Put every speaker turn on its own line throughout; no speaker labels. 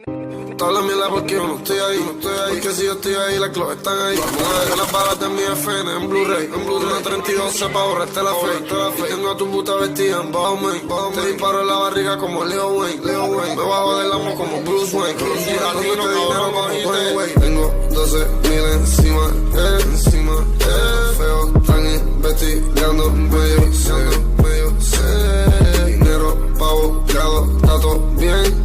Toda la mierda porque yo no estoy ahí, porque si yo estoy ahí, las clavas están ahí. Vamos las balas de mi FN en Blu-ray, una 32 para borrarte la fe. Y tengo a tu puta vestida en Bowman. Te disparo en la barriga como Leo Wayne. Me bajo del amo como Bruce Wayne. Tengo 12.000 encima, feo, están investigando, medio sé. Dinero pa' buscado, está todo bien.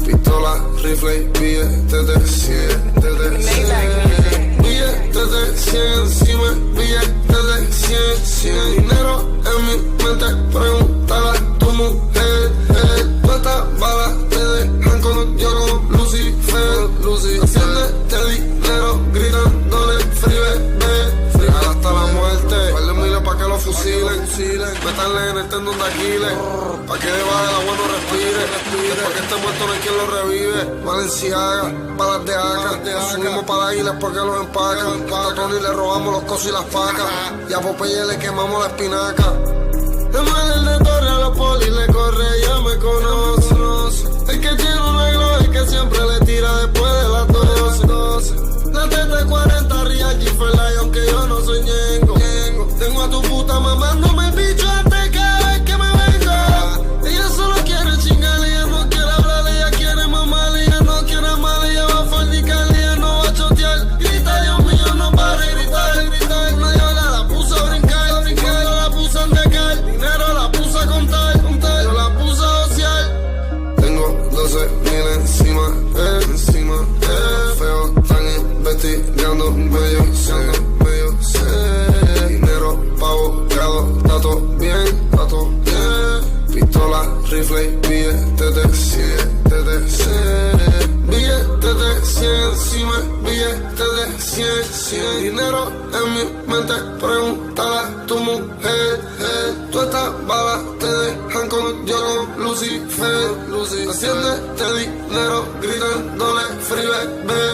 Pistola, rifle y billetes de 100. Billetes de 100 encima, billetes de 100. Dinero en mi mente, pregúntale a tu mujer. Cuántas balas te dejan con yo como Lucifer. Haciéndote dinero, gritándole free bebé. Hasta la muerte, par de miles pa' que lo fusilen. Métanle en el tendón de Aquiles, pa' que debajo del agua no respire. Después que esté muerto no hay quien lo revive. Valenciaga, balas de AK. Subimos para la isla porque los empacan. A Tony le robamos los cosos y las pacas. Y a Popeye le quemamos la espinaca. El de Torre a los polis le corre, ya me conoce. El que tiene una gloria, el que siempre le tira después de las 12. La TT40 Real G-Fer Lion, que yo no soy ñengo. Tengo a tu puta mamándome el bicho antes cada vez que me vengo. Ella solo quiere chingar, ella no quiere hablar, ella quiere mamar, ella no quiere amar, ella va a fornicar, ella no va a chotear. Grita, Dios mío, no para de gritar. Una diola la puso a brincar, yo la puse a endecar. Dinero la puse a contar, yo la puse a ociar. Tengo 12.000 encima, feo, están investigando, medio sé. Dinero pa' buscado, está todo bien. Pistola, rifle y billetes de 100. Billetes de 100 encima, billetes de 100. Dinero en mi mente, pregúntale a tu mujer. Tú estas balas te dejan con yo con Lucifer. Haciéndote dinero, gritándole free bebé.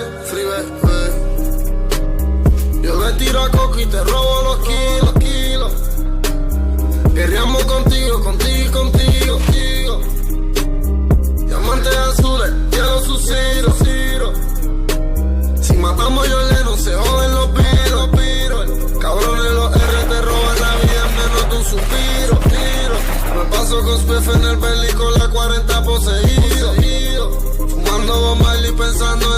Yo le tiro a Coco y te robo los kilos. Guerreamos contigo. Diamantes azules, quiero su ciro. Si matamos yo no se joden los piros. Cabrones los R te roban la vida en menos de un suspiro. Me paso con Spiff en el belly con la 40 poseído. Fumando bomba y pensando